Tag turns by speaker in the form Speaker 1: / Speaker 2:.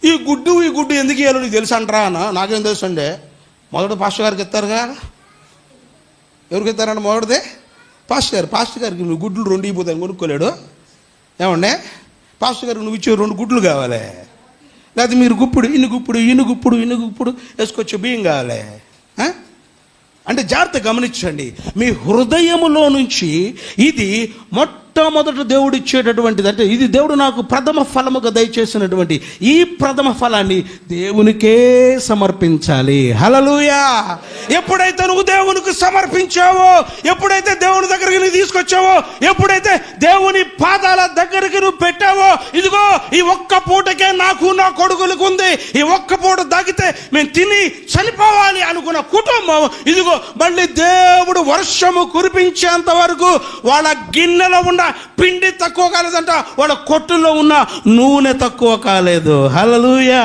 Speaker 1: ఈ గుడ్డు ఎందుకు ఇవ్వాలో నీకు తెలుసు అంటారా అన్న? నాకేం తెలుసు అండి. మొదట పాస్టర్ గారికి ఇస్తారుగా. ఎవరికి ఇస్తారండి మొదటిదే? పాస్టర్ గారికి నువ్వు గుడ్లు 2 ఇవ్వబోతాను కొనుక్కోలేడు. ఏమండే పాస్టర్ గారికి నువ్వు ఇచ్చే 2 గుడ్లు కావాలి, లేకపోతే మీరు ఇన్ని గుప్పుడు వేసుకొచ్చే బియ్యం కావాలి. అంటే జాగ్రత్త గమనించండి, మీ హృదయములో నుంచి ఇది మొట్టమొదట దేవుడు ఇచ్చేటటువంటిది. అంటే ఇది దేవుడు నాకు ప్రథమ ఫలముగా దయచేసినటువంటి ఈ ప్రథమ ఫలాన్ని దేవునికే సమర్పించాలి. హల్లెలూయా. ఎప్పుడైతే నువ్వు దేవునికి సమర్పించావో, ఎప్పుడైతే దేవుని దగ్గరికి నువ్వు తీసుకొచ్చావో, ఎప్పుడైతే దేవుని పాదాల దగ్గరికి నువ్వు పెట్టావో, ఇదిగో ఈ ఒక్క పూటకే నాకు నా కొడుకులకు ఉంది, ఈ ఒక్క పూట దాగితే మేము తిని చనిపోవాలి అనుకున్న కుటుంబం, ఇదిగో మళ్ళీ దేవుడు వర్షము కురిపించేంత వరకు వాళ్ళ గిన్నెలో ఉన్న పిండి తక్కువ కాలేదంట, వాళ్ళ కొట్టులో ఉన్న నూనె తక్కువ కాలేదు. హల్లెలూయా.